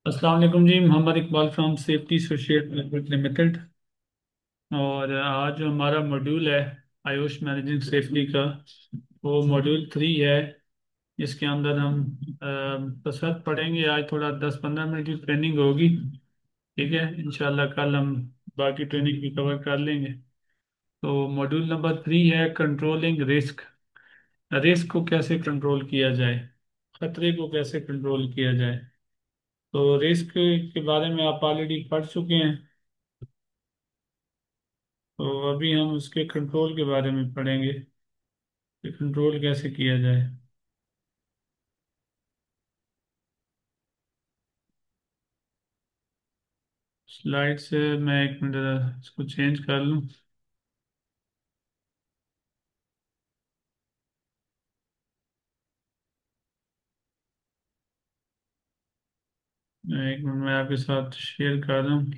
अस्सलाम वालेकुम जी। Mohammad Iqbal from safety associate limited. और आज जो हमारा मॉड्यूल है आयुष मैनेजिंग सेफ्टी का, वो मॉड्यूल 3 है। इसके अंदर हम कसरत पढ़ेंगे। आज थोड़ा 10-15 मिनट की ट्रेनिंग होगी। ठीक है, इंशाल्लाह कल हम बाकी ट्रेनिंग भी कवर कर लेंगे। तो मॉड्यूल नंबर 3 है कंट्रोलिंग रिस्क। रिस्क को कैसे कंट्रोल किया जाए, खतरे को कैसे कंट्रोल किया जाए। तो रिस्क के बारे में आप ऑलरेडी पढ़ चुके हैं। तो अभी हम उसके कंट्रोल के बारे में पढ़ेंगे कि कंट्रोल कैसे किया जाए। स्लाइड से मैं एक मिनट ज़रा इसको चेंज कर लूँ। एक मिनट मैं आपके साथ शेयर कर रहा हूँ।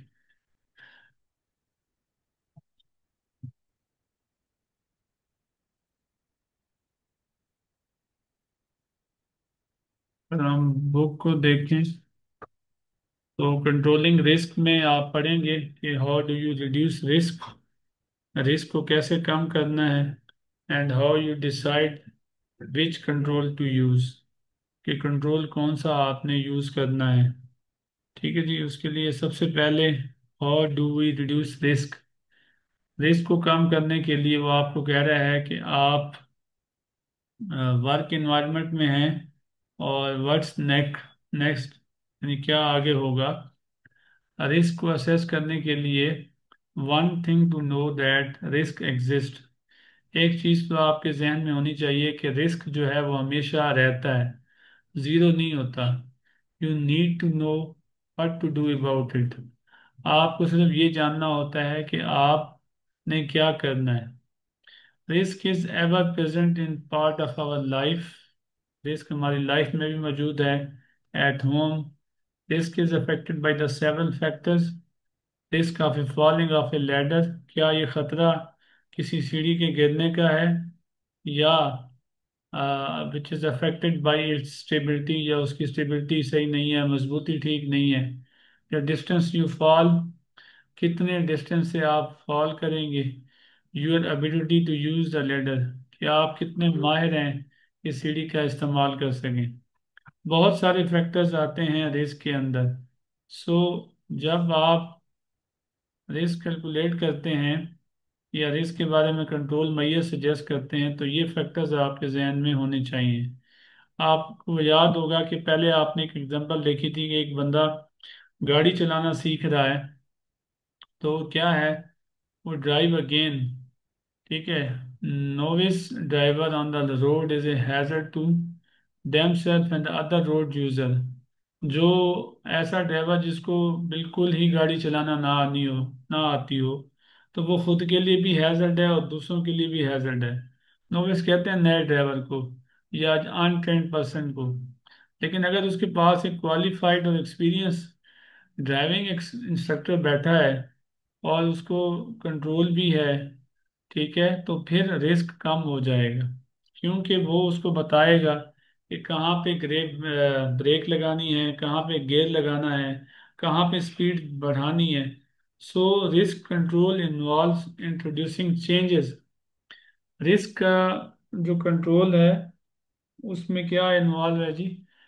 अगर हम बुक को देखें तो कंट्रोलिंग रिस्क में आप पढ़ेंगे कि how do you reduce risk, risk को कैसे कम करना है, and how you decide which control to use, कि कंट्रोल कौन सा आपने यूज़ करना है। ठीक है जी। उसके लिए सबसे पहले how do we reduce risk. Risk को कम करने के लिए वो आपको कह रहा है कि आप वर्क इन्वायरमेंट में हैं और व्हाट्स नेक्स्ट, यानी क्या आगे होगा। रिस्क को असेस करने के लिए one thing to know that risk exist. एक चीज़ तो आपके जहन में होनी चाहिए कि रिस्क जो है वो हमेशा रहता है, ज़ीरो नहीं होता। You need to know what to do about it. आपको सिर्फ ये जानना होता है कि आपने क्या करना है। Risk is ever present in part of our life. Risk हमारी लाइफ में भी मौजूद है। At home risk is affected by the several factors. Risk of a falling of a ladder, क्या ये खतरा किसी सीढ़ी के गिरने का है, या which is affected bye it's stability, या उसकी स्टेबिलिटी सही नहीं है, मजबूती ठीक नहीं है। या डिस्टेंस यू फॉल, कितने डिस्टेंस से आप फॉल करेंगे। Your ability to use the ladder, कि आप कितने माहिर हैं इस सीढ़ी का इस्तेमाल कर सकें। बहुत सारे फैक्टर्स आते हैं रिस्क के अंदर। सो जब आप रिस्क कैलकुलेट करते हैं या रिस्क के बारे में कंट्रोल मैय्यर सजेस्ट करते हैं, तो ये फैक्टर्स आपके जहन में होने चाहिए। आपको याद होगा कि पहले आपने एक एग्जांपल देखी थी कि एक बंदा गाड़ी चलाना सीख रहा है, तो क्या है, वो ड्राइव अगेन। ठीक है। Novice driver on the road is a hazard to themselves and other road user. जो ऐसा ड्राइवर जिसको बिल्कुल ही गाड़ी चलाना ना आती हो, तो वो खुद के लिए भी हैजर्ड है और दूसरों के लिए भी हैजर्ड है। नोविस कहते हैं नए ड्राइवर को या अनट्रेन्ड पर्सन को। लेकिन अगर उसके पास एक क्वालिफाइड और एक्सपीरियंस ड्राइविंग इंस्ट्रक्टर बैठा है और उसको कंट्रोल भी है, ठीक है, तो फिर रिस्क कम हो जाएगा। क्योंकि वो उसको बताएगा कि कहाँ पे ब्रेक लगानी है, कहाँ पे गियर लगाना है, कहाँ पे स्पीड बढ़ानी है। So risk control involves introducing changes. Risk का जो कंट्रोल है उसमें क्या इन्वॉल्व है जी,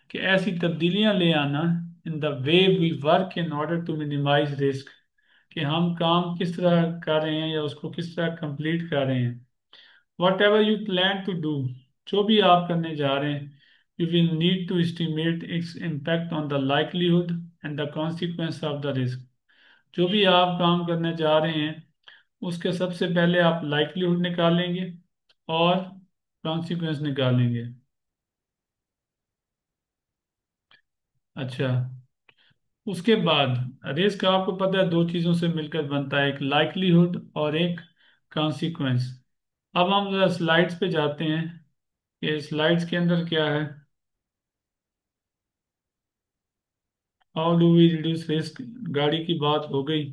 कि ऐसी तब्दीलियां ले आना in the way we work in order to minimise risk, कि हम काम किस तरह कर रहे हैं या उसको किस तरह कंप्लीट कर रहे हैं। Whatever you plan to do, जो भी आप करने जा रहे हैं, you will need to estimate its impact on the likelihood and the consequence of the risk. जो भी आप काम करने जा रहे हैं उसके सबसे पहले आप लाइकलीहुड निकालेंगे और कॉन्सिक्वेंस निकालेंगे। अच्छा, उसके बाद रिस्क आपको पता है दो चीज़ों से मिलकर बनता है, एक लाइकलीहुड और एक कॉन्सिक्वेंस। अब हम जरा स्लाइड्स पे जाते हैं कि स्लाइड्स के अंदर क्या है। How do we reduce risk, गाड़ी की बात हो गई।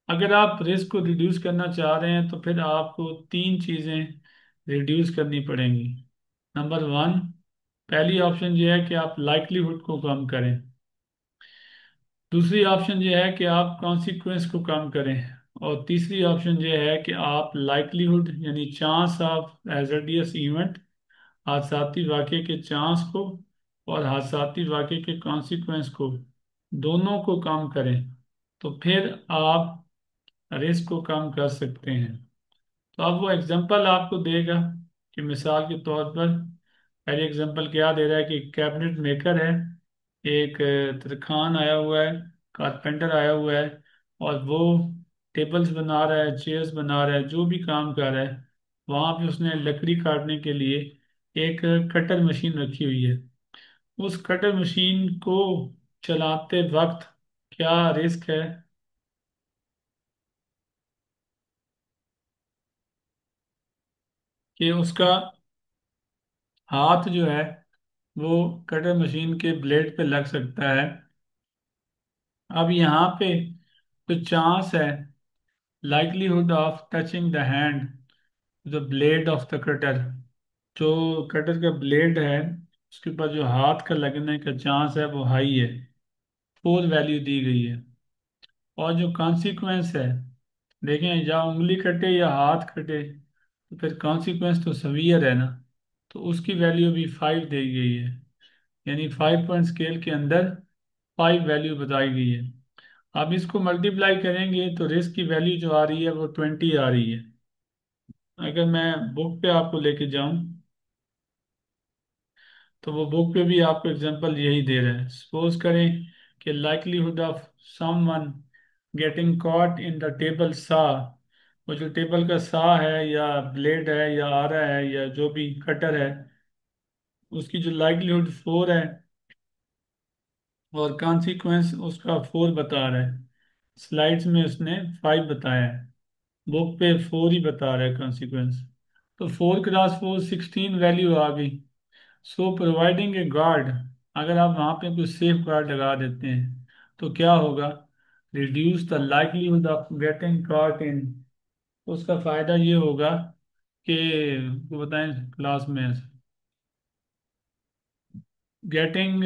अगर आप रिस्क को रिड्यूस करना चाह रहे हैं तो फिर आपको तीन चीज़ें रिड्यूस करनी पड़ेंगी। नंबर 1, पहली ऑप्शन ये है कि आप लाइकलीहुड को कम करें। दूसरी ऑप्शन ये है कि आप कॉन्सिक्वेंस को कम करें, और तीसरी ऑप्शन ये है कि आप लाइकलीहुड यानी चांस ऑफ हैजर्डियस इवेंट, हादसाती वाक़े के चांस को, और हादसाती वाक़े के कॉन्सिक्वेंस को, दोनों को कम करें, तो फिर आप रिस्क को कम कर सकते हैं। तो अब वो एग्जांपल आपको देगा कि मिसाल के तौर पर पहले एग्जांपल क्या दे रहा है कि कैबिनेट मेकर है, एक तरखान आया हुआ है, कारपेंटर आया हुआ है, और वो टेबल्स बना रहा है, चेयर्स बना रहा है, जो भी काम कर रहा है, वहाँ पे उसने लकड़ी काटने के लिए एक कटर मशीन रखी हुई है। उस कटर मशीन को चलाते वक्त क्या रिस्क है कि उसका हाथ जो है वो कटर मशीन के ब्लेड पे लग सकता है। अब यहाँ पे जो चांस है, likelihood of touching the hand the blade of the cutter, जो कटर का ब्लेड है उसके ऊपर जो हाथ का लगने का चांस है वो हाई है, 4 वैल्यू दी गई है। और जो कॉन्सिक्वेंस है, देखें या उंगली कटे या हाथ कटे तो फिर कॉन्सिक्वेंस तो सवियर है ना, तो उसकी वैल्यू भी 5 दी गई है, यानी 5 पॉइंट स्केल के अंदर 5 वैल्यू बताई गई है। आप इसको मल्टीप्लाई करेंगे तो रिस्क की वैल्यू जो आ रही है वो 20 आ रही है। अगर मैं बुक पे आपको लेके जाऊं तो वो बुक पे भी आपको एग्जांपल यही दे रहा है। सपोज करें कि likelihood of someone getting caught in the table सा, वो जो टेबल का सा है या ब्लेड है या आरा है या जो भी कटर है, उसकी जो लाइकलीहुड 4 है और कॉन्सिक्वेंस उसका 4 बता रहा है। स्लाइड्स में उसने 5 बताया है, बुक पे 4 ही बता रहा है कॉन्सिक्वेंस। तो 4 क्रॉस 4 16 वैल्यू आ गई। सो प्रोवाइडिंग ए गार्ड, अगर आप वहाँ पे कोई सेफ गार्ड लगा देते हैं तो क्या होगा, reduce the likelihood of getting caught इन। उसका फायदा ये होगा कि वो बताएं क्लास में गेटिंग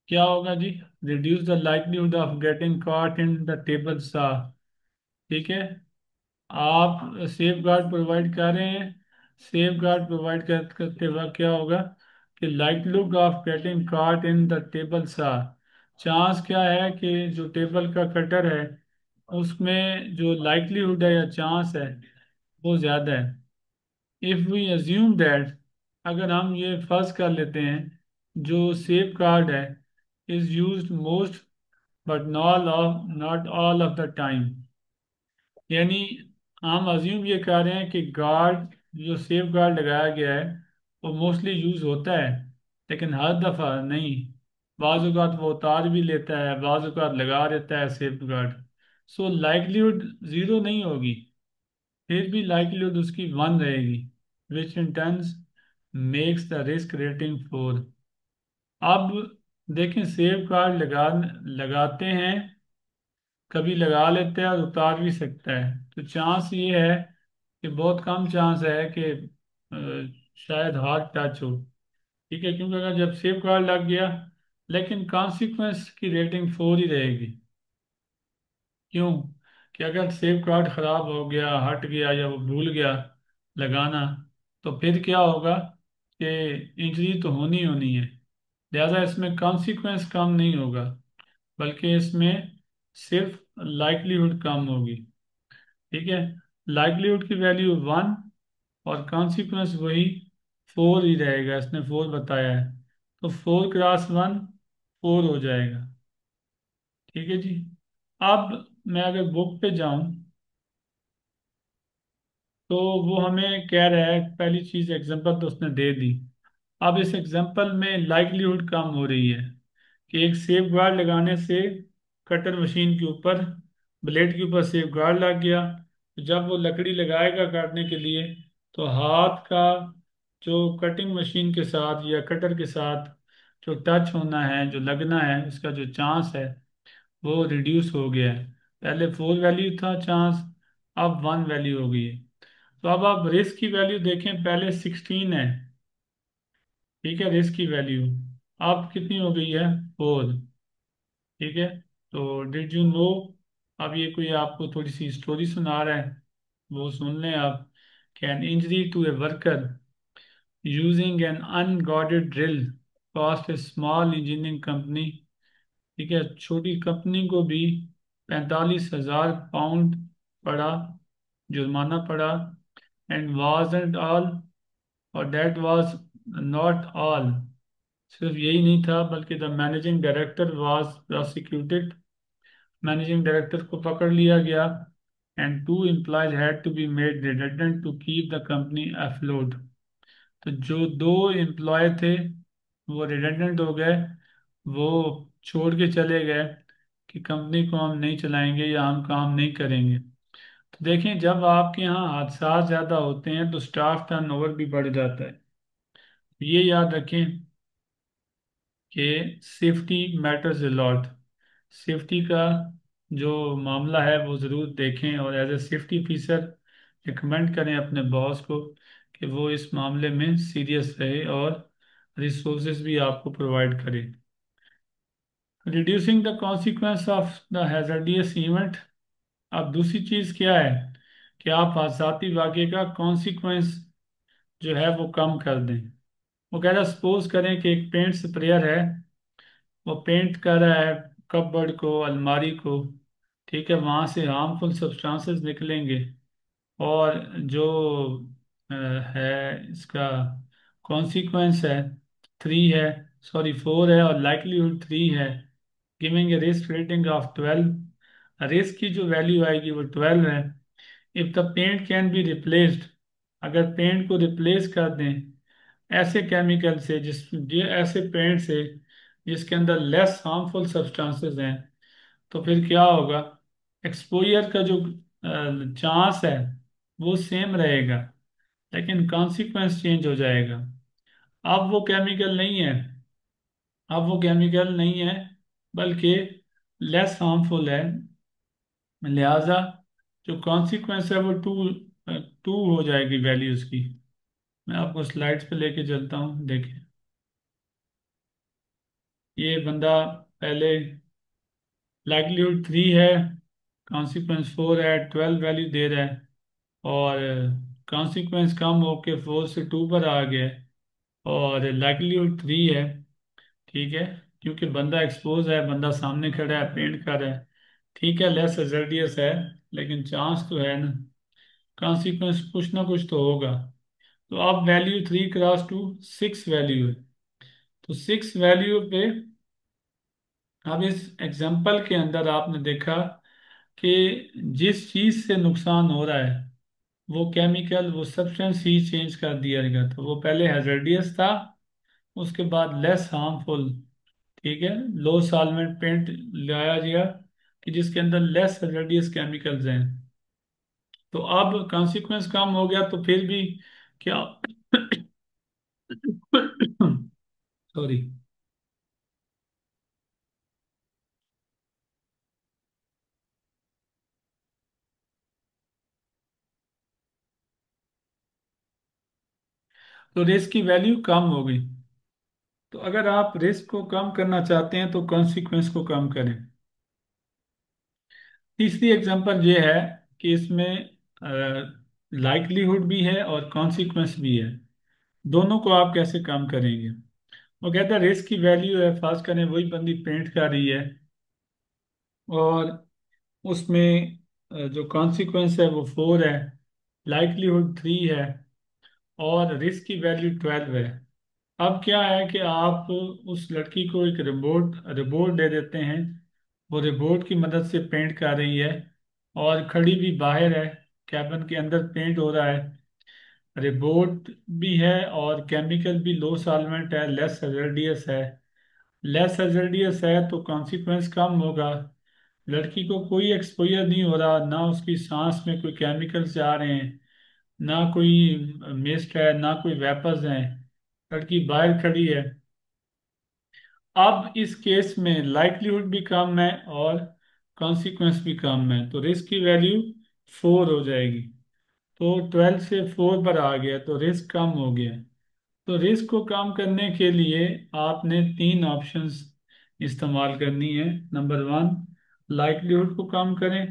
क्या होगा जी, reduce the likelihood of getting caught in the table saw. ठीक है, आप सेफ गार्ड प्रोवाइड कर रहे हैं, सेफ गार्ड प्रोवाइड करते वक्त क्या होगा कि likelihood of getting caught in the table सा, चांस क्या है कि जो टेबल का कटर है उसमें जो लाइकलीहुड है या चांस है वो ज़्यादा है। इफ़ वी अज्यूम दैट, अगर हम ये फर्ज कर लेते हैं जो सेफ गार्ड है is used most but not all of the time, यानी हम अज्यूम ये कर रहे हैं कि गार्ड, जो सेफ गार्ड लगाया गया है वो मोस्टली यूज होता है, लेकिन हर दफा नहीं। बाज़ औक़ात वो उतार भी लेता है, बाज़ औक़ात लगा देता है safeguard. So likelihood zero नहीं होगी, फिर भी लाइकलीहुड उसकी 1 रहेगी, which in turns makes the risk rating 4। अब देखें सेफ गार्ड लगाते हैं, कभी लगा लेता है और उतार भी सकता है, तो चांस ये है कि बहुत कम चांस है कि शायद हाथ टच हो। ठीक है, क्योंकि अगर जब सेफ गार्ड लग गया, लेकिन कॉन्सिक्वेंस की रेटिंग 4 ही रहेगी। क्यों, कि अगर सेफ गार्ड खराब हो गया, हट गया या वो भूल गया लगाना, तो फिर क्या होगा कि इंजरी तो होनी होनी है, लिहाजा इसमें कॉन्सिक्वेंस कम नहीं होगा, बल्कि इसमें सिर्फ लाइकलीहुड कम होगी। ठीक है, लाइवलीहुड की वैल्यू 1 और कॉन्सिक्वेंस वही 4 ही रहेगा, इसने 4 बताया है, तो 4 क्रॉस 1 4 हो जाएगा। ठीक है जी। अब मैं अगर बुक पे जाऊं तो वो हमें कह रहा है, पहली चीज एग्जांपल तो उसने दे दी। अब इस एग्जांपल में लाइवलीहुड कम हो रही है कि एक सेफ गार्ड लगाने से कटर मशीन के ऊपर, ब्लेड के ऊपर सेफ गार्ड लग गया, तो जब वो लकड़ी लगाएगा काटने के लिए तो हाथ का जो कटिंग मशीन के साथ या कटर के साथ जो टच होना है, जो लगना है, उसका जो चांस है वो रिड्यूस हो गया है। पहले 4 वैल्यू था चांस, अब 1 वैल्यू हो गई है। तो अब आप रिस्क की वैल्यू देखें, पहले 16 है, ठीक है, रिस्क की वैल्यू अब कितनी हो गई है, 4। ठीक है, तो डिड यू नो, अब ये कोई आपको थोड़ी सी स्टोरी सुना रहा है, वो सुन लें आप। Can injury to a worker using an unguarded drill cost a small engineering company, ठीक है, छोटी कंपनी को भी 45,000 पाउंड पड़ा, जुर्माना पड़ा। एंड वाज एंड ऑल, और डेट वाज नॉट ऑल, सिर्फ यही नहीं था बल्कि the managing director was prosecuted, managing director को पकड़ लिया गया। And 2 employees had to be made redundant to keep the company afloat, तो जो 2 एम्प्लॉय थे वो रिडंडेंट हो गए, वो छोड़ के चले गए कि कंपनी को हम नहीं चलाएंगे या हम काम नहीं करेंगे। तो देखें, जब आपके यहाँ हादसा ज़्यादा होते हैं तो स्टाफ टर्नओवर भी बढ़ जाता है। ये याद रखें कि safety matters a lot, safety का जो मामला है वो ज़रूर देखें, और as a safety officer recommend करें अपने बॉस को कि वो इस मामले में सीरियस रहे और रिसोर्सेज भी आपको प्रोवाइड करे। Reducing the consequence of the hazardous event, अब दूसरी चीज़ क्या है कि आप हादसाती वाक़े का कॉन्सिक्वेंस जो है वो कम कर दें। वो कह रहा, सपोज करें कि एक पेंट स्प्रेयर है, वो पेंट कर रहा है कपबोर्ड को, अलमारी को, ठीक है, वहाँ से हार्मफुल सब्सटेंसेस निकलेंगे, और जो है इसका कॉन्सिक्वेंस है 3 है, सॉरी 4 है, और लाइक्लीहुड 3 है, giving a risk rating of 12, risk की जो वैल्यू आएगी वो 12 है। If the paint can be replaced, अगर पेंट को रिप्लेस कर दें ऐसे केमिकल से, ऐसे पेंट से जिसके अंदर लेस हार्मफुल सब्सटेंसेस हैं, तो फिर क्या होगा, एक्सपोजर का जो चांस है वो सेम रहेगा, लेकिन कॉन्सिक्वेंस चेंज हो जाएगा। अब वो केमिकल नहीं है, अब वो केमिकल नहीं है बल्कि लेस हार्मफुल है, लिहाजा जो कॉन्सिक्वेंस है वो 2 हो जाएगी वैल्यू उसकी। मैं आपको स्लाइड्स पे लेके चलता हूँ, देखिए। ये बंदा पहले लाइक्लीहुड 3 है, कॉन्सिक्वेंस 4 है, 12 वैल्यू दे रहा है, और कॉन्सिक्वेंस कम होके 4 से 2 पर आ गया है, और लाइक्लीहुड 3 है, ठीक है, क्योंकि बंदा एक्सपोज है, बंदा सामने खड़ा है, पेंट कर रहा है, ठीक है, लेस हजार्डियस है, लेकिन चांस तो है ना, कॉन्सिक्वेंस कुछ ना कुछ तो होगा। तो अब वैल्यू 3 क्रॉस 2 6 वैल्यू है, तो 6 वैल्यू पे अब इस एग्जाम्पल के अंदर आपने देखा कि जिस चीज से नुकसान हो रहा है वो केमिकल, वो सब्सटेंस ही चेंज कर दिया गया, तो वो पहले हैजर्डियस था, उसके बाद लेस हार्मफुल, ठीक है, लो सॉल्वेंट पेंट लाया गया कि जिसके अंदर लेस हैजर्डियस केमिकल्स हैं। तो अब कॉन्सिक्वेंस कम हो गया, तो फिर भी क्या सॉरी, तो रिस्क की वैल्यू कम हो गई। तो अगर आप रिस्क को कम करना चाहते हैं तो कॉन्सिक्वेंस को कम करें। तीसरी एग्जांपल ये है कि इसमें लाइक्लीहुड भी है और कॉन्सिक्वेंस भी है, दोनों को आप कैसे कम करेंगे। वो कहता है रिस्क की वैल्यू है, फर्ज करें वही बंदी पेंट कर रही है, और उसमें जो कॉन्सिक्वेंस है वो 4 है, लाइक्लीहुड 3 है, और रिस्क की वैल्यू 12 है। अब क्या है कि आप उस लड़की को एक रिपोर्ट रिपोर्ट दे देते हैं, वो रिपोर्ट की मदद से पेंट कर रही है, और खड़ी भी बाहर है, कैबिन के अंदर पेंट हो रहा है, रिपोर्ट भी है, और केमिकल भी लो सॉल्वेंट है, लेस हजार्डियस है। लेस हजार्डियस है तो कॉन्सिक्वेंस कम होगा, लड़की को कोई एक्सपोजर नहीं हो रहा, ना उसकी सांस में कोई केमिकल्स जा रहे हैं, ना कोई मिस्ट है, ना कोई वेपर्स हैं, लड़की बाहर खड़ी है। अब इस केस में लाइक्लीहुड भी कम है और कॉन्सिक्वेंस भी कम है, तो रिस्क की वैल्यू 4 हो जाएगी, तो 12 से 4 पर आ गया, तो रिस्क कम हो गया। तो रिस्क को कम करने के लिए आपने 3 ऑप्शंस इस्तेमाल करनी है। नंबर 1, लाइक्लीहुड को कम करें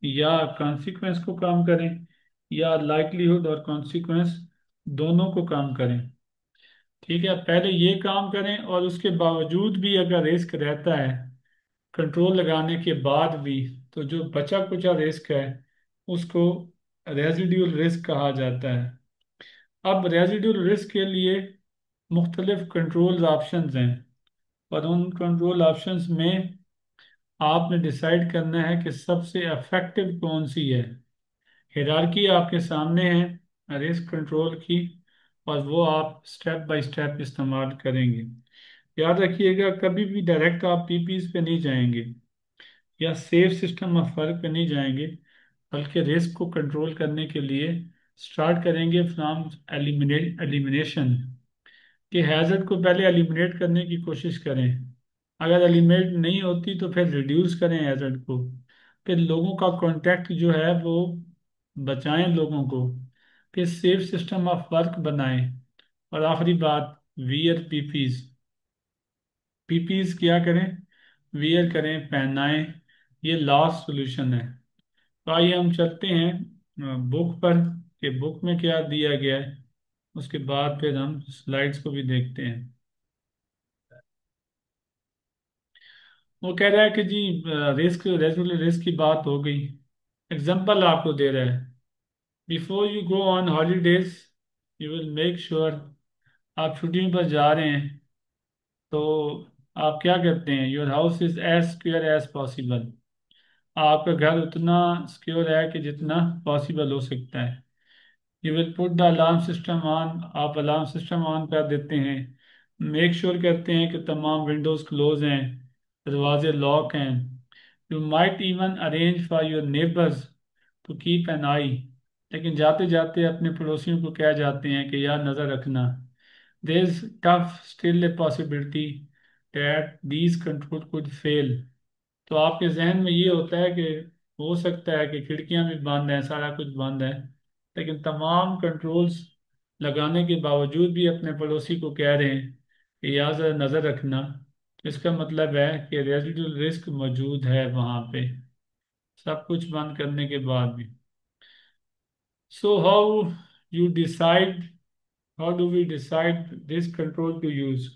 या कॉन्सिक्वेंस को कम करें या लाइक्लीहुड और कॉन्सिक्वेंस दोनों को कम करें। ठीक है, पहले ये काम करें और उसके बावजूद भी अगर रिस्क रहता है कंट्रोल लगाने के बाद भी, तो जो बचा कुचा रिस्क है उसको रेजिड्यूल रिस्क कहा जाता है। अब रेजिड्यूल रिस्क के लिए मुख्तलिफ कंट्रोल ऑप्शंस हैं और उन कंट्रोल ऑप्शंस में आपने डिसाइड करना है कि सबसे इफेक्टिव कौन सी है। हिरारकी आपके सामने है रिस्क कंट्रोल की, और वो आप स्टेप बाय स्टेप इस्तेमाल करेंगे। याद रखिएगा, कभी भी डायरेक्ट आप पीपीज पे नहीं जाएंगे या सेफ सिस्टम ऑफ वर्क पे नहीं जाएंगे, बल्कि रिस्क को कंट्रोल करने के लिए स्टार्ट करेंगे फ्रॉम एलिमिनेशन, कि हैजर्ड को पहले एलिमिनेट करने की कोशिश करें। अगर एलिमिनेट नहीं होती तो फिर रिड्यूस करें हैजर्ड को, फिर लोगों का कांटेक्ट जो है वो बचाएं लोगों को, फिर सेफ सिस्टम ऑफ वर्क बनाएं, और आखिरी बात, वियर पीपीज। पीपीज क्या करें? वियर करें, पहनाएं। ये लास्ट सोल्यूशन है। तो आइए हम चलते हैं बुक पर, कि बुक में क्या दिया गया है। उसके बाद फिर हम स्लाइड्स को भी देखते हैं। वो कह रहा है कि जी रिस्क रेजुलर रिस्क की बात हो गई। एग्जाम्पल आपको दे रहा है, before you go on holidays you will make sure, आप छुट्टियों पर जा रहे हैं तो आप क्या करते हैं, your house is as secure as possible. आपका घर उतना सिक्योर है कि जितना पॉसिबल हो सकता है। You will put the alarm system on, आप अलार्म सिस्टम ऑन कर देते हैं। मेक श्योर करते हैं कि तमाम विंडोज़ क्लोज हैं, दरवाजे लॉक हैं। You might even arrange for your neighbours to keep an eye, लेकिन जाते जाते अपने पड़ोसियों को कह जाते हैं कि यार नज़र रखना। There is tough still a possibility that these control could fail. तो आपके जहन में ये होता है कि हो सकता है कि खिड़कियां भी बंद हैं, सारा कुछ बंद है, लेकिन तमाम कंट्रोल्स लगाने के बावजूद भी अपने पड़ोसी को कह रहे हैं कि यहाँ जरा नज़र रखना। तो इसका मतलब है कि रेजिडुअल रिस्क मौजूद है वहाँ पे, सब कुछ बंद करने के बाद भी। So how you decide, how do we decide this control to use,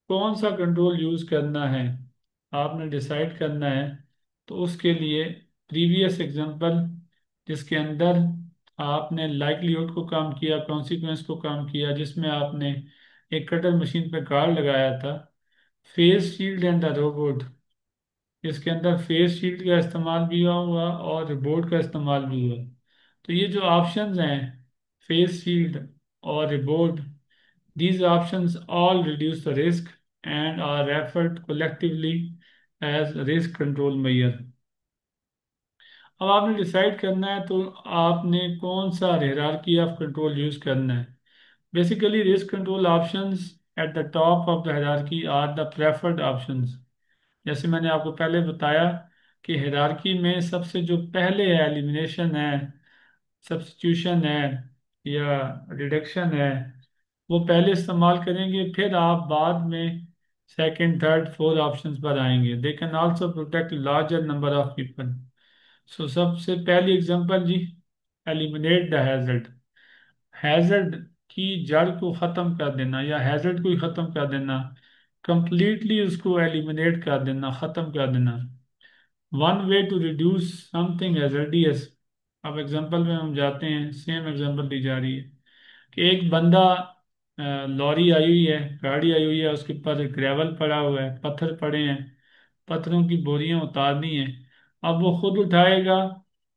कौन सा कंट्रोल यूज करना है आपने डिसाइड करना है। तो उसके लिए प्रीवियस एग्जांपल जिसके अंदर आपने लाइक्लीहुड को कम किया, कॉन्सिक्वेंस को कम किया, जिसमें आपने एक कटर मशीन पे गार्ड लगाया था, face shield and the robot, जिसके अंदर फेस शील्ड का इस्तेमाल भी हुआ और रोबोट का इस्तेमाल भी हुआ। तो ये जो ऑप्शंस हैं, फेस शील्ड और report, these options all reduce the risk and are referred collectively as risk control measure। अब आपने डिसाइड करना है तो आपने कौन सा हायरार्की ऑफ कंट्रोल यूज करना है। Basically risk control options at the top of the hierarchy are the preferred options. जैसे मैंने आपको पहले बताया कि हायरार्की में सबसे जो पहले है एलिमिनेशन है, सब्स्टिट्यूशन है या रिडक्शन है, वो पहले इस्तेमाल करेंगे, फिर आप बाद में सेकंड थर्ड फोर्थ ऑप्शंस पर आएंगे। They can also protect larger number of people. So सबसे पहली एग्जांपल जी, एलिमिनेट द हैजर्ड। हैजर्ड की जड़ को ख़त्म कर देना या हैजर्ड को ही ख़त्म कर देना, कंप्लीटली उसको एलिमिनेट कर देना, ख़त्म कर देना। One way to reduce something hazardous. अब एग्जांपल में हम जाते हैं, सेम एग्जांपल दी जा रही है कि एक बंदा, लॉरी आई हुई है, गाड़ी आई हुई है, उसके ऊपर ग्रेवल पड़ा हुआ है, पत्थर पड़े हैं, पत्थरों की बोरियां उतारनी है। अब वो खुद उठाएगा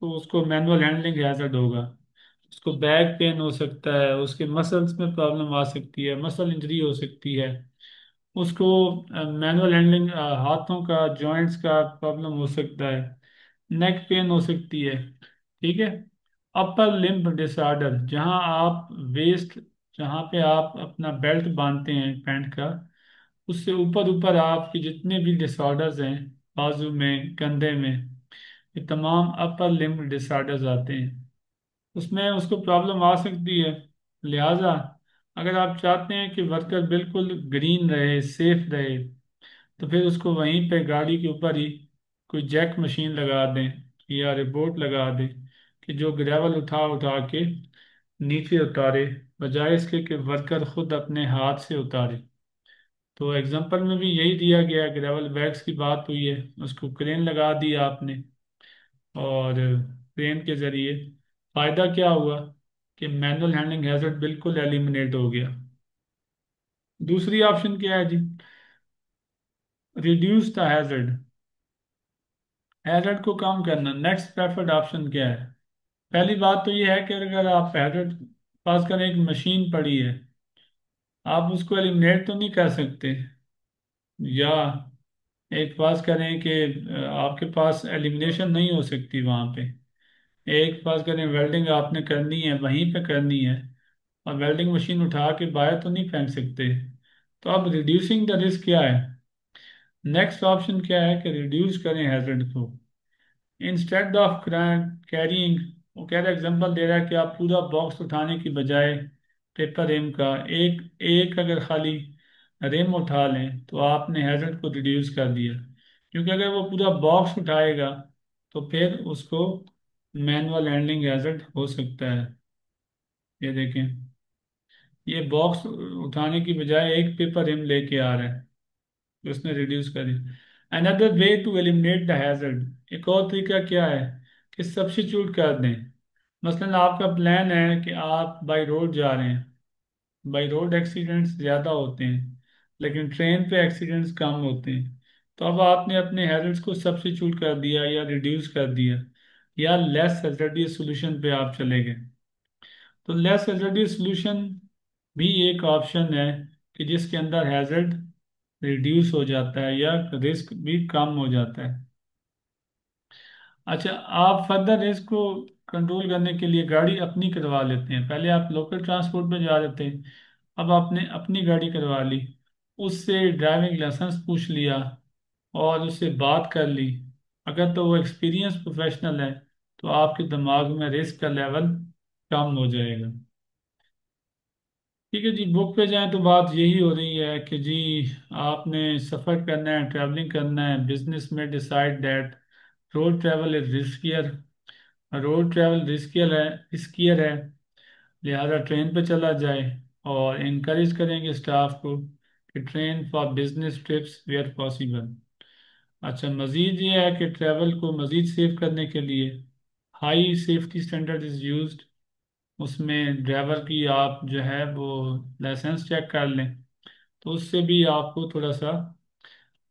तो उसको मैनुअल हैंडलिंग हैजर्ड होगा, उसको बैक पेन हो सकता है, उसके मसल्स में प्रॉब्लम आ सकती है, मसल इंजरी हो सकती है, उसको मैनुअल हैंडलिंग हाथों का जॉइंट्स का प्रॉब्लम हो सकता है, नेक पेन हो सकती है। ठीक है। अपर लिम्ब डिसऑर्डर, जहाँ आप वेस्ट, जहाँ पे आप अपना बेल्ट बांधते हैं पैंट का, उससे ऊपर ऊपर आपके जितने भी डिसऑर्डर्स हैं, बाजू में, कंधे में, ये तमाम अपर लिम्ब डिसऑर्डर्स आते हैं, उसमें उसको प्रॉब्लम आ सकती है। लिहाजा अगर आप चाहते हैं कि वर्कर बिल्कुल ग्रीन रहे, सेफ रहे, तो फिर उसको वहीं पे गाड़ी के ऊपर ही कोई जैक मशीन लगा दें या रिपोर्ट लगा दें कि जो ग्रेवल उठा उठा के नीचे उतारे, बजाय इसके कि वर्कर खुद अपने हाथ से उतारे। तो एग्जांपल में भी यही दिया गया है, ग्रेवल बैग्स की बात हुई है, उसको क्रेन लगा दी आपने, और क्रेन के जरिए फायदा क्या हुआ कि मैनुअल हैंडलिंग हैजर्ड बिल्कुल एलिमिनेट हो गया। दूसरी ऑप्शन क्या है जी? रिड्यूस द हैजर्ड, हैजर्ड को कम करना। नेक्स्ट प्रेफर्ड ऑप्शन क्या है? पहली बात तो ये है कि अगर आप हैजर्ड पास करें, एक मशीन पड़ी है, आप उसको एलिमिनेट तो नहीं कर सकते, या एक पास करें कि आपके पास एलिमिनेशन नहीं हो सकती वहाँ पे। एक पास करें वेल्डिंग आपने करनी है, वहीं पे करनी है, और वेल्डिंग मशीन उठा के बाहर तो नहीं फेंक सकते। तो अब रिड्यूसिंग द रिस्क क्या है? नेक्स्ट ऑप्शन क्या है कि रिड्यूस करें हैजर्ड को। इंस्टेड ऑफ कैरिंग, वो कह रहा एग्जांपल दे रहा है कि आप पूरा बॉक्स उठाने की बजाय पेपर रिम का एक एक अगर खाली रिम उठा लें तो आपने हैजर्ड को रिड्यूस कर दिया। क्योंकि अगर वो पूरा बॉक्स उठाएगा तो फिर उसको मैनुअल हैंडलिंग हैजर्ड हो सकता है। ये देखें, ये बॉक्स उठाने की बजाय एक पेपर रिम लेके आ रहा है, तो उसने रिड्यूस कर दिया। Another way to eliminate the hazard, एक और तरीका क्या है कि सब्स्टिट्यूट कर दें। मसलन आपका प्लान है कि आप बाई रोड जा रहे हैं, बाई रोड एक्सीडेंट्स ज़्यादा होते हैं लेकिन ट्रेन पे एक्सीडेंट्स कम होते हैं। तो अब आपने अपने हैजर्ड्स को सब्स्टिट्यूट कर दिया या रिड्यूस कर दिया, या लेस हैजर्डियस सोल्यूशन पे आप चले गए। तो लेस हैजर्डियस सोल्यूशन भी एक ऑप्शन है कि जिसके अंदर हैजर्ड रिड्यूस हो जाता है या रिस्क भी कम हो जाता है। अच्छा, आप फर्दर रिस्क को कंट्रोल करने के लिए गाड़ी अपनी करवा लेते हैं। पहले आप लोकल ट्रांसपोर्ट में जा रहे थे, अब आपने अपनी गाड़ी करवा ली, उससे ड्राइविंग लाइसेंस पूछ लिया और उससे बात कर ली। अगर तो वो एक्सपीरियंस प्रोफेशनल है तो आपके दिमाग में रिस्क का लेवल कम हो जाएगा। ठीक है जी, बुक पे जाएं तो बात यही हो रही है कि जी आपने सफ़र करना है, ट्रैवलिंग करना है, बिजनेस में decide that road travel is riskier, road travel riskier है, लिहाजा ट्रेन पे चला जाए। और इनकरेज करेंगे स्टाफ को कि train for business trips where possible. अच्छा, मज़ीद ये है कि ट्रैवल को मज़ीद सेव करने के लिए high safety standard is used. उसमें ड्राइवर की आप जो है वो लाइसेंस चेक कर लें, तो उससे भी आपको थोड़ा सा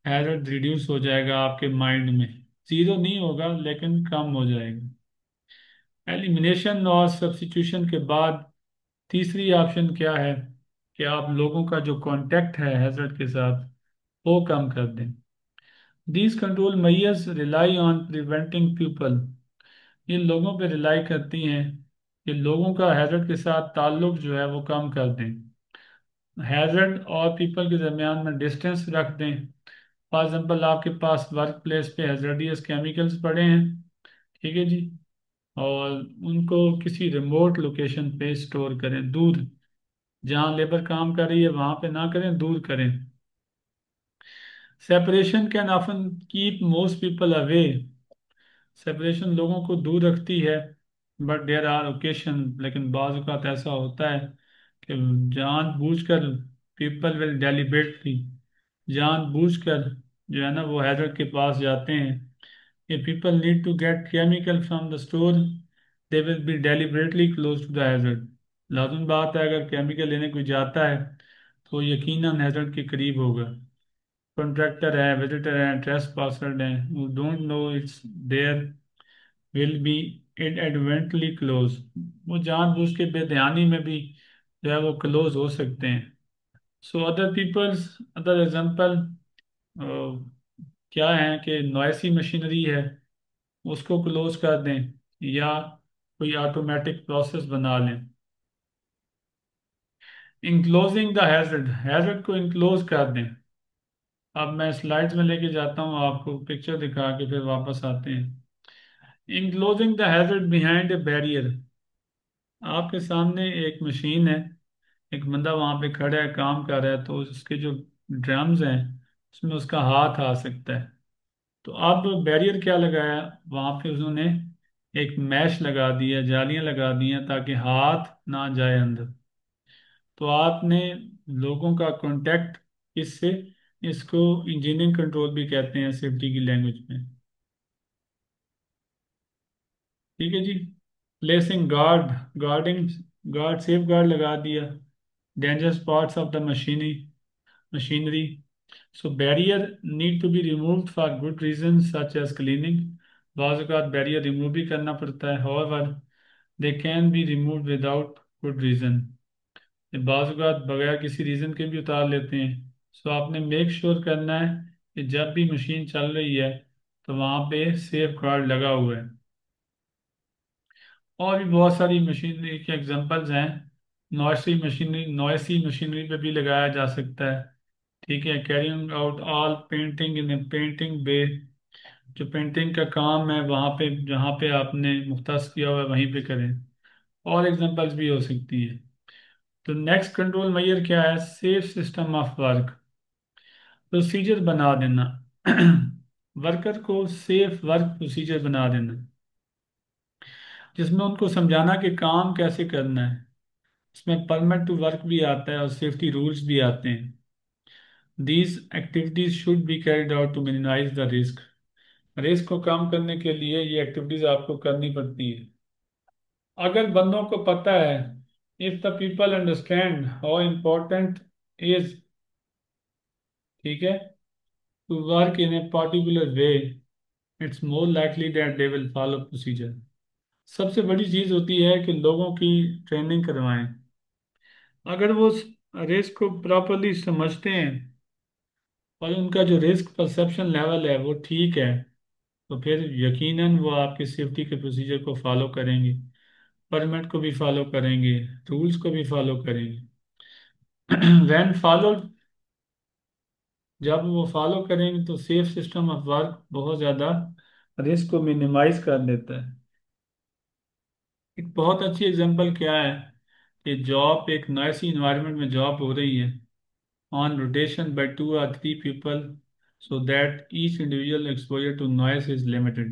हैजर्ड रिड्यूस हो जाएगा आपके माइंड में। ज़ीरो नहीं होगा लेकिन कम हो जाएगा। एलिमिनेशन और सब्स्टिट्यूशन के बाद तीसरी ऑप्शन क्या है कि आप लोगों का जो कांटेक्ट है हैजर्ड के साथ वो कम कर दें। These control measures rely on preventing people, ये लोगों पे रिलाई करती हैं कि लोगों का हैजर्ड के साथ ताल्लुक जो है वो कम कर दें। हैजर्ड और पीपल के दरमियान में डिस्टेंस रख दें। फॉर एग्जाम्पल आपके पास वर्क प्लेस पे हैजर्डियस केमिकल्स पड़े हैं, ठीक है जी, और उनको किसी रिमोट लोकेशन पे स्टोर करें, दूर, जहाँ लेबर काम कर रही है वहाँ पे ना करें, दूर करें। Separation can often keep most people away, separation लोगों को दूर रखती है, बट देयर आर ओकेशन, लेकिन बाज़ औक़ात ऐसा होता है कि जानबूझकर पीपल विल डेलिबरेटली, जानबूझकर जो है ना वो हैजर्ड के पास जाते हैं। ये people need to get chemical from the store, they will be deliberately close to the hazard. लाजुम बात है, अगर केमिकल लेने कोई जाता है तो यकीनन हैजर्ड के करीब होगा। कॉन्ट्रैक्टर है, विजिटर है, ट्रेस पासर्ड है, who don't know it's there will be inadvertently close, वो जानबूझ के बेध्यानी में भी जो है वो क्लोज हो सकते हैं। So other peoples, other example क्या है कि नॉइसी मशीनरी है उसको क्लोज कर दें, या कोई ऑटोमेटिक प्रोसेस बना लें। इंक्लोजिंग द हैजर्ड, हैजर्ड को इंक्लोज कर दें। अब मैं स्लाइड्स में लेके जाता हूँ आपको, पिक्चर दिखा के फिर वापस आते हैं। Enclosing the hazard behind a barrier, आपके सामने एक मशीन है, एक बंदा वहां पे खड़ा है काम कर रहा है, तो उसके जो ड्रम्स हैं उसमें उसका हाथ आ सकता है। तो अब बैरियर क्या लगाया, वहां पे उन्होंने एक मैश लगा दिया, जालियां लगा दी हैं ताकि हाथ ना जाए अंदर। तो आपने लोगों का कांटेक्ट इससे, इसको इंजीनियरिंग कंट्रोल भी कहते हैं सेफ्टी की लैंग्वेज में। ठीक है जी। Placing guard, guarding, guard safeguard लगा दिया dangerous parts of the machinery. So barrier need to be removed for good reason such as cleaning. बाज़ औक़ात बैरियर रिमूव भी करना पड़ता है, however they can be remove without good reason. बाज़ औक़ात बगैर किसी रीज़न के भी उतार लेते हैं। सो आपने मेक श्योर करना है कि जब भी मशीन चल रही है तो वहाँ पे सेफ गार्ड लगा हुआ है। और भी बहुत सारी मशीनरी के एग्जांपल्स हैं। नॉइसी मशीनरी पे भी लगाया जा सकता है। ठीक है, carrying out all painting in a painting bay, जो पेंटिंग का काम है वहाँ पे, जहाँ पे आपने मुख्तस किया हुआ है वहीं पे करें। और एग्जांपल्स भी हो सकती है। तो नेक्स्ट कंट्रोल मेजर क्या है, safe system of work, procedure बना देना। वर्कर को सेफ वर्क प्रोसीजर बना देना, जिसमें उनको समझाना कि काम कैसे करना है। इसमें परमिट टू वर्क भी आता है और सेफ्टी रूल्स भी आते हैं। These activities should be carried out to minimise the risk. Risk को कम करने के लिए ये एक्टिविटीज आपको करनी पड़ती है। अगर बंदों को पता है, if the people understand how important is, ठीक है, to work in a particular way, it's more likely that they will follow procedure. सबसे बड़ी चीज होती है कि लोगों की ट्रेनिंग करवाएं। अगर वो रिस्क को प्रॉपरली समझते हैं और उनका जो रिस्क परसेप्शन लेवल है वो ठीक है, तो फिर यकीनन वो आपके सेफ्टी के प्रोसीजर को फॉलो करेंगे, परमिट को भी फॉलो करेंगे, रूल्स को भी फॉलो करेंगे। वैन फॉलो, जब वो फॉलो करेंगे तो सेफ सिस्टम ऑफ वर्क बहुत ज़्यादा रिस्क को मिनिमाइज कर देता है। एक बहुत अच्छी एग्जांपल क्या है कि जॉब, एक नॉइसी इन्वायरमेंट में जॉब हो रही है on rotation bye 2 or 3 people, so that each individual exposure to noise is limited।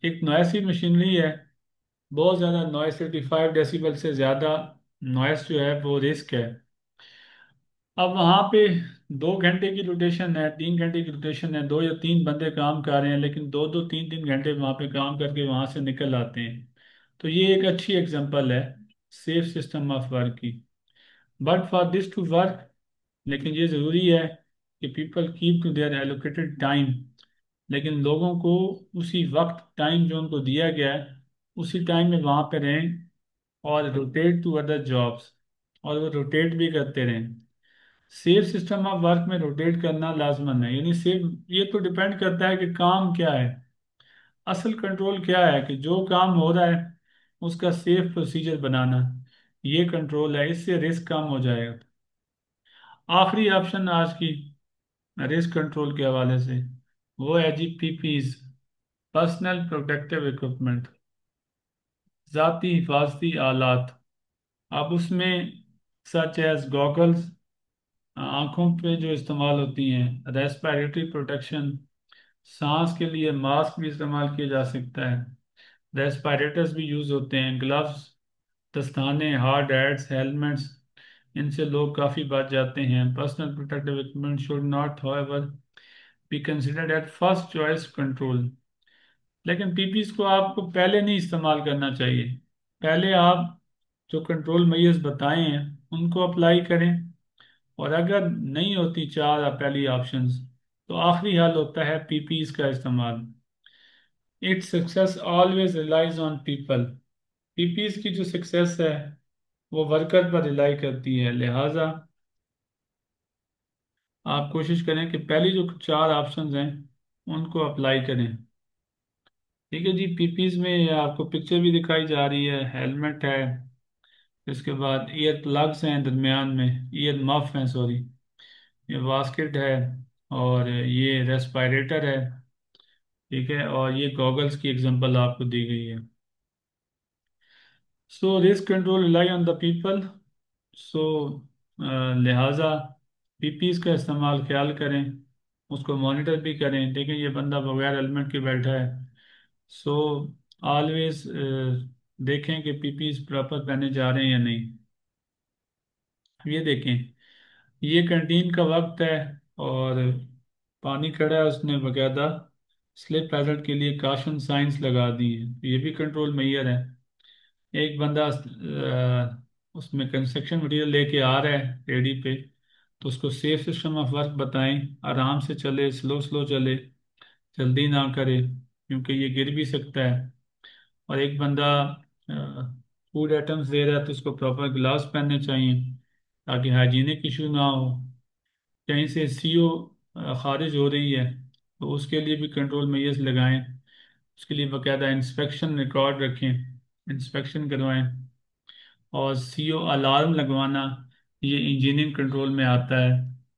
एक नॉइसी मशीनरी है, बहुत ज़्यादा नॉइस, 85 डेसिबल से ज़्यादा नॉइस जो है वो रिस्क है। अब वहाँ पे 2 घंटे की रोटेशन है, 3 घंटे की रोटेशन है, 2 या 3 बंदे काम कर रहे हैं, लेकिन 2 2 3 3 घंटे वहाँ पे काम करके वहाँ से निकल आते हैं। तो ये एक अच्छी एग्जांपल है सेफ सिस्टम ऑफ वर्क की। But for this to work, लेकिन ये ज़रूरी है कि people keep to their allocated time, लेकिन लोगों को उसी वक्त टाइम जो उनको दिया गया है उसी टाइम में वहाँ पे रहें, और रोटेट टू अदर जॉब्स, और वो रोटेट भी करते रहें। सेफ सिस्टम ऑफ वर्क में रोटेट करना लाजमन है, यानी सेफ, ये तो डिपेंड करता है कि काम क्या है। असल कंट्रोल क्या है कि जो काम हो रहा है उसका सेफ प्रोसीजर बनाना, ये कंट्रोल है, इससे रिस्क कम हो जाएगा। आखिरी ऑप्शन आज की रिस्क कंट्रोल के हवाले से वो है जी पीपीज, पर्सनल प्रोटेक्टिव इक्विपमेंट, ज़ाती हिफाजती आलात। अब उसमें सच एज गॉगल्स, आंखों पे जो इस्तेमाल होती हैं, रेस्पिरेटरी प्रोटेक्शन, सांस के लिए मास्क भी इस्तेमाल किया जा सकता है, रेस्पिरेटर्स भी यूज़ होते हैं, ग्लव्स, दस्ताने, हार्ड हैट्स, हेलमेट्स, इनसे लोग काफ़ी बच जाते हैं। Personal protective equipment should not however be considered at first choice control. लेकिन पीपीज को आपको पहले नहीं इस्तेमाल करना चाहिए। पहले आप जो कंट्रोल मेजर्स बताए हैं उनको अप्लाई करें, और अगर नहीं होती चार पहली ऑप्शंस, तो आखिरी हल होता है पीपीज का इस्तेमाल। Its success always relies on people. PPEs की जो सक्सेस है वो वर्कर पर रिलाई करती है, लिहाजा आप कोशिश करें कि पहली जो चार ऑप्शंस हैं उनको अप्लाई करें। ठीक है जी। पीपीज में आपको पिक्चर भी दिखाई जा रही है, हेलमेट है, इसके बाद ईयर प्लग्स हैं, दरमियान में ईयर मफ हैं, सॉरी, ये वास्केट है, और ये रेस्पिरेटर है। ठीक है, और ये गॉगल्स की एग्जांपल आपको दी गई है। So risk control rely on the people. So लिहाजा पीपीज का इस्तेमाल ख्याल करें, उसको मॉनिटर भी करें, देखें ये बंदा बगैर हेलमेट के बैठा है। सो ऑलवेज देखें कि पीपी प्रॉपर पहने जा रहे हैं या नहीं। ये देखें, ये कैंटीन का वक्त है और पानी खड़ा है, उसने बकायदा स्लिप हैजर्ड के लिए काशन साइंस लगा दी है, ये भी कंट्रोल मेजर है। एक बंदा उसमें कंस्ट्रक्शन मटेरियल लेके आ रहा है रेडी पे, तो उसको सेफ सिस्टम ऑफ वर्क बताएं, आराम से चले, स्लो स्लो चले, जल्दी ना करे क्योंकि ये गिर भी सकता है। और एक बंदा फूड आइटम्स दे रहा है तो उसको प्रॉपर ग्लाव्स पहनने चाहिए ताकि हाइजीनिक इशू ना हो। कहीं से सीओ खारिज हो रही है तो उसके लिए भी कंट्रोल मेजर्स लगाएं, उसके लिए बाकायदा इंस्पेक्शन रिकॉर्ड रखें, इंस्पेक्शन करवाएं। और सीओ अलार्म लगवाना, ये इंजीनियरिंग कंट्रोल में आता है,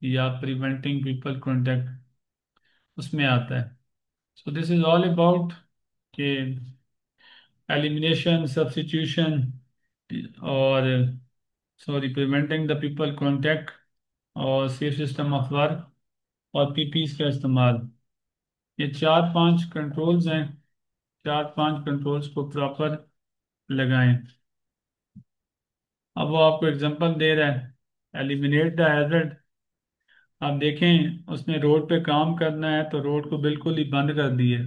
या प्रिवेंटिंग पीपल कॉन्टेक्ट उसमें आता है। So this is all about कि एलिमिनेशन, सब्स्टिट्यूशन, और sorry preventing the people contact, और सेफ सिस्टम ऑफ वर्क, और पीपीज का इस्तेमाल। ये चार पांच कंट्रोल्स हैं, चार पांच कंट्रोल्स को प्रॉपर लगाएं। अब वो आपको एग्जांपल दे रहा है, एलिमिनेट द हैजर्ड। आप देखें उसने रोड पे काम करना है तो रोड को बिल्कुल ही बंद कर दिए,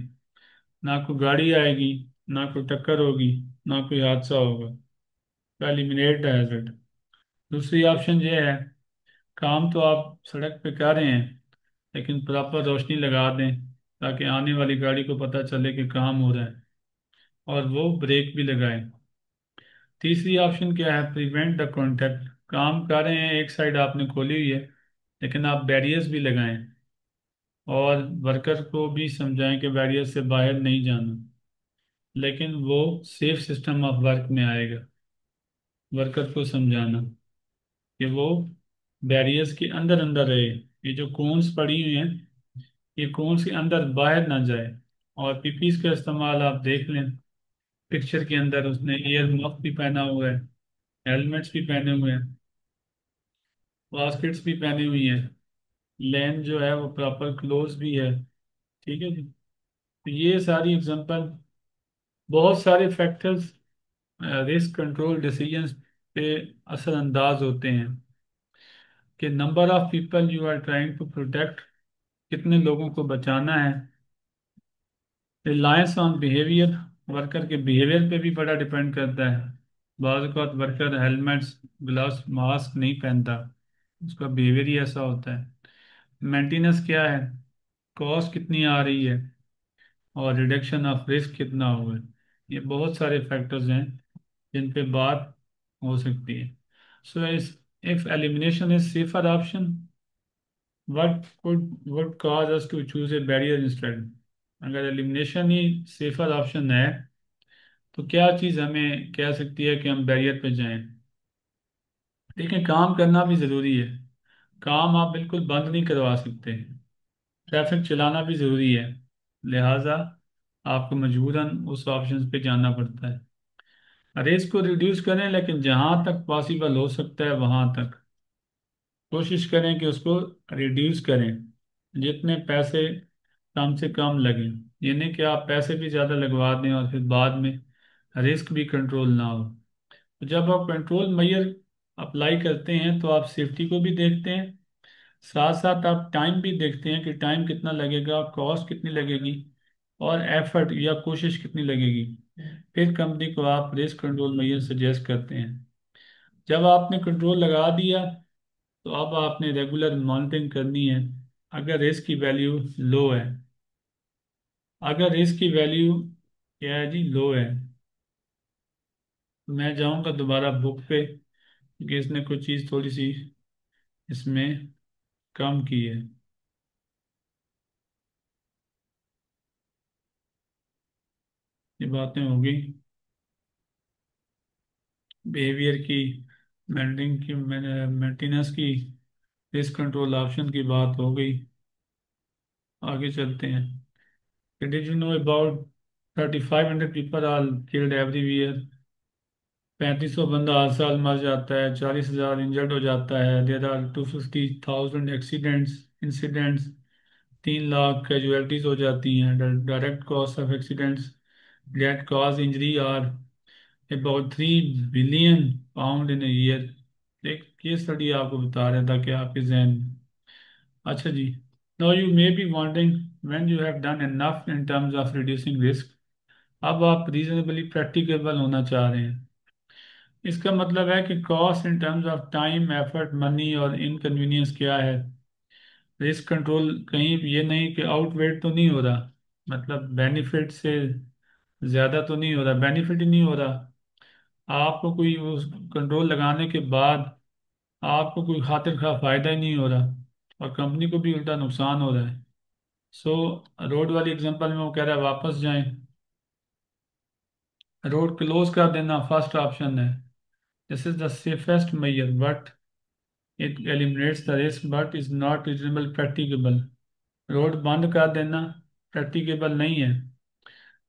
ना कोई गाड़ी आएगी, ना कोई टक्कर होगी, ना कोई हादसा होगा। तो एलिमिनेट द हैजर्ड। दूसरी ऑप्शन ये है, काम तो आप सड़क पे कर रहे हैं लेकिन प्रॉपर रोशनी लगा दें ताकि आने वाली गाड़ी को पता चले कि काम हो रहा है और वो ब्रेक भी लगाए। तीसरी ऑप्शन क्या है, प्रिवेंट द कॉन्टैक्ट। काम कर रहे हैं, एक साइड आपने खोली हुई है लेकिन आप बैरियर्स भी लगाएं और वर्कर को भी समझाएं कि बैरियर से बाहर नहीं जाना, लेकिन वो सेफ सिस्टम ऑफ वर्क में आएगा। वर्कर को समझाना कि वो बैरियर्स के अंदर अंदर रहे, ये जो कोन्स पड़ी हुई हैं ये कोन्स के अंदर बाहर ना जाए। और पीपीज का इस्तेमाल आप देख लें, पिक्चर के अंदर उसने ईयर मफ भी पहना हुआ है, हेलमेट्स भी पहने हुए हैं, बास्केट्स भी पहनी हुई हैं, लेन जो है वो प्रॉपर क्लोज भी है। ठीक है जी। तो ये सारी एग्जांपल, बहुत सारे फैक्टर्स रिस्क कंट्रोल डिसीजंस पे असरअंदाज होते हैं कि number of people you are trying to protect, कितने लोगों को बचाना है। रिलायंस ऑन बिहेवियर, वर्कर के बिहेवियर पे भी बड़ा डिपेंड करता है। बाज़ औक़ात वर्कर हेलमेट्स, ग्लव्स, मास्क नहीं पहनता, उसका बिहेवियर ही ऐसा होता है। मेंटेनेंस क्या है, कॉस्ट कितनी आ रही है, और रिडक्शन ऑफ रिस्क कितना हुआ है। ये बहुत सारे फैक्टर्स हैं जिन पे बात हो सकती है। So is if elimination is safer option, what would cause us to choose a barrier instead. अगर एलिमिनेशन ही सेफर ऑप्शन है तो क्या चीज़ हमें कह सकती है कि हम बैरियर पे जाएं। देखिए, काम करना भी ज़रूरी है, काम आप बिल्कुल बंद नहीं करवा सकते, ट्रैफिक चलाना भी ज़रूरी है, लिहाजा आपको मजबूरन उस ऑप्शन पे जाना पड़ता है। रेस को रिड्यूस करें लेकिन जहाँ तक पॉसिबल हो सकता है वहाँ तक कोशिश करें कि उसको रिड्यूस करें, जितने पैसे कम से कम लगें। ये नहीं कि आप पैसे भी ज़्यादा लगवा दें और फिर बाद में रिस्क भी कंट्रोल ना हो। तो जब आप कंट्रोल मेजर अप्लाई करते हैं तो आप सेफ्टी को भी देखते हैं, साथ साथ आप टाइम भी देखते हैं कि टाइम कितना लगेगा, कॉस्ट कितनी लगेगी, और एफर्ट या कोशिश कितनी लगेगी। फिर कंपनी को आप रिस्क कंट्रोल मेजर सजेस्ट करते हैं। जब आपने कंट्रोल लगा दिया तो अब आपने रेगुलर मॉनिटरिंग करनी है। अगर रिस्क की वैल्यू लो है, अगर रिस्क की वैल्यू क्या है जी, लो है, तो मैं जाऊंगा दोबारा बुक पे क्योंकि इसने कुछ चीज़ थोड़ी सी इसमें कम की है। ये बातें होगी बिहेवियर की, मेंटेनेंस की, रिस्क कंट्रोल ऑप्शन की बात हो गई। आगे चलते हैं। Did you know about 3500 people are killed every year. 3500 बंदा हर साल मर जाता है, 40,000 इंजर्ड हो जाता है। There are 250,000 accidents incidents 3 lakh casualties हो जाती हैं। Direct cost of accidents that cause injury are about 3 billion pound in year. एक केस स्टडी आपको बता रहा था कि आपके जहन में। अच्छा जी। Now you may be wanting when you have done enough in terms of reducing risk, अब आप रीजनेबली प्रैक्टिकेबल होना चाह रहे हैं। इसका मतलब है कि cost in terms of time, effort, money और इनकन्वीनियंस क्या है। रिस्क कंट्रोल कहीं ये नहीं कि आउटवेट तो नहीं हो रहा, मतलब बेनिफिट से ज़्यादा तो नहीं हो रहा, बेनिफिट ही नहीं हो रहा। आपको कोई उस कंट्रोल लगाने के बाद आपको कोई खातिर खा फायदा ही नहीं हो रहा, और कंपनी को भी उल्टा नुकसान हो रहा है। सो रोड वाली एग्जांपल में वो कह रहा है वापस जाएं, रोड क्लोज कर देना फर्स्ट ऑप्शन है। This is the safest measure but it eliminates the risk but is not reasonable practicable. Road बंद कर देना प्रैक्टिकेबल नहीं है।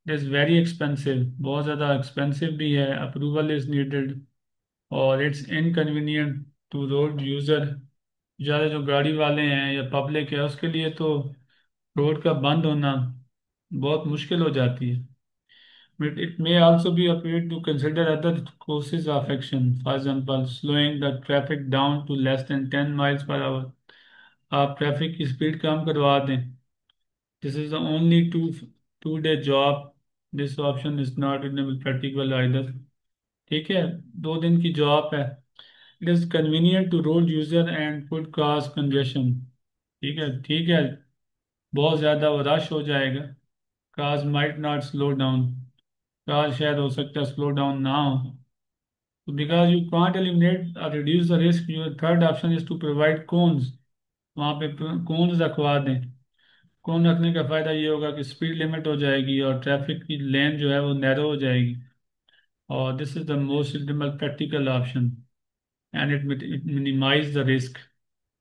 इट इज़ वेरी एक्सपेंसिव, बहुत ज़्यादा एक्सपेंसिव भी है, अप्रूवल इज़ नीडेड, और it's inconvenient to road user. ज़्यादा जो गाड़ी वाले हैं या पब्लिक है उसके लिए तो रोड का बंद होना बहुत मुश्किल हो जाती है। But it may also be appropriate to consider other courses of action. For example, slowing the traffic down to less than 10 miles per hour. आप ट्रैफिक की स्पीड कम करवा दें। This is the only two day job. This option is not reasonable practical either. ठीक है, 2 दिन की job है। It is convenient to road user and could cause congestion. ठीक है, ठीक है, बहुत ज़्यादा वो रश हो जाएगा। Cars might not slow down, car शायद हो सकता है स्लो डाउन ना हो। So because you can't eliminate or reduce the risk, your third option is to provide cones. वहाँ पे कोन्स रखवा दें। कोन रखने का फायदा ये होगा कि स्पीड लिमिट हो जाएगी और ट्रैफिक की लेन जो है वो नैरो हो जाएगी। और this is the most suitable practical option and it minimise the risk.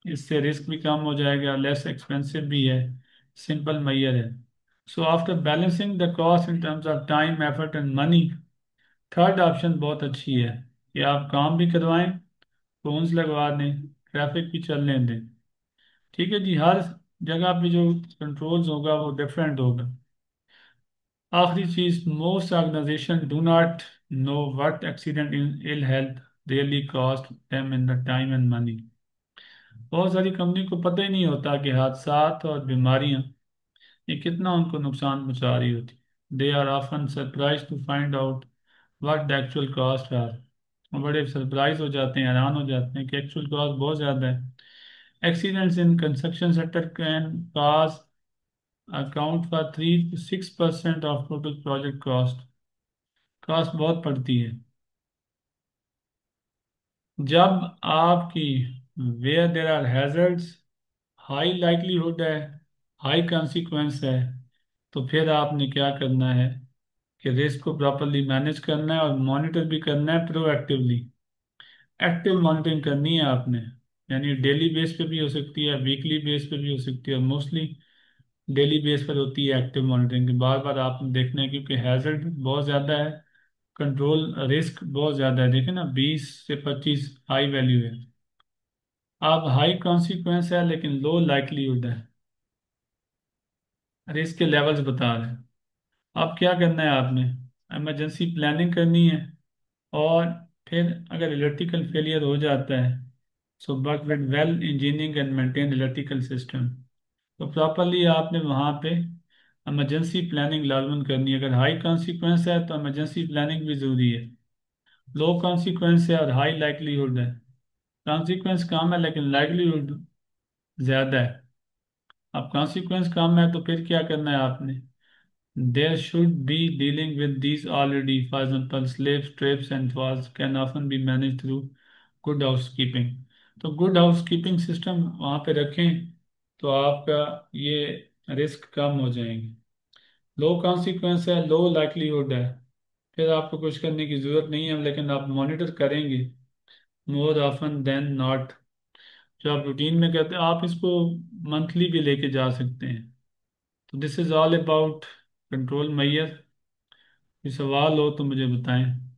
इससे रिस्क भी कम हो जाएगा, लेस एक्सपेंसिव भी है, सिंपल मैयर है। So after balancing the cost in terms of time, effort and money, third option बहुत अच्छी है कि आप काम भी करवाएं, फोन्स लगवा दें, ट्रैफिक भी चलने दें। ठीक है जी, हर जगह पे जो कंट्रोल्स होगा वो डिफरेंट होगा। आखिरी चीज, most organisation do not know what accident in ill health really cost them in the time and money. बहुत सारी कंपनी को पता ही नहीं होता कि हादसात और बीमारियां ये कितना उनको नुकसान पहुंचा रही होती। They are often surprise to find out what the actual cost are. बड़े सरप्राइज हो जाते हैं, हैरान हो जाते हैं कि एक्चुअल कॉस्ट बहुत ज़्यादा है। Accidents in construction sector can cause account for 3 to 6% of total project cost। Cost बहुत पड़ती है जब आपकी where there are hazards, high likelihood है, हाई कॉन्सिक्वेंस है। तो फिर आपने क्या करना है कि रिस्क को प्रॉपरली मैनेज करना है और मॉनिटर भी करना है प्रोएक्टिवली। एक्टिव मॉनिटरिंग करनी है आपने, यानी डेली बेस पे भी हो सकती है, वीकली बेस पे भी हो सकती है, मोस्टली डेली बेस पर होती है एक्टिव मॉनिटरिंग की। बार बार आपने देखना है क्योंकि हैजर्ड बहुत ज़्यादा है, कंट्रोल रिस्क बहुत ज़्यादा है। देखें ना, 20 से 25 हाई वैल्यू है। अब हाई कॉन्सिक्वेंस है लेकिन लो लाइकलीहुड है, रिस्क के लेवल्स बता रहे हैं। अब क्या करना है आपने, इमरजेंसी प्लानिंग करनी है। और फिर अगर इलेक्ट्रिकल फेलियर हो जाता है, so work with well engineering and maintain electrical system. तो प्रॉपरली आपने वहाँ पे इमरजेंसी प्लानिंग लाजमन करनी है। अगर हाई कॉन्सिक्वेंस है तो इमरजेंसी प्लानिंग भी ज़रूरी है। लो कॉन्सिक्वेंस है और हाई लाइकलीहुड है, कॉन्सिक्वेंस कम है लेकिन लाइकलीहुड ज़्यादा है। अब कॉन्सिक्वेंस कम है तो फिर क्या करना है आपने, there should be dealing with these already. For example slips, trips and falls can often be manage through good house keeping. तो गुड हाउस कीपिंग सिस्टम वहाँ पे रखें तो आपका ये रिस्क कम हो जाएंगे। लो कॉन्सिक्वेंस है, लो लाइकलीहुड है, फिर आपको कुछ करने की ज़रूरत नहीं है, लेकिन आप मॉनिटर करेंगे मोर ऑफन देन नॉट। जो आप रूटीन में कहते हैं आप इसको मंथली भी लेके जा सकते हैं। तो this is all about control mayor. कोई सवाल हो तो मुझे बताएं।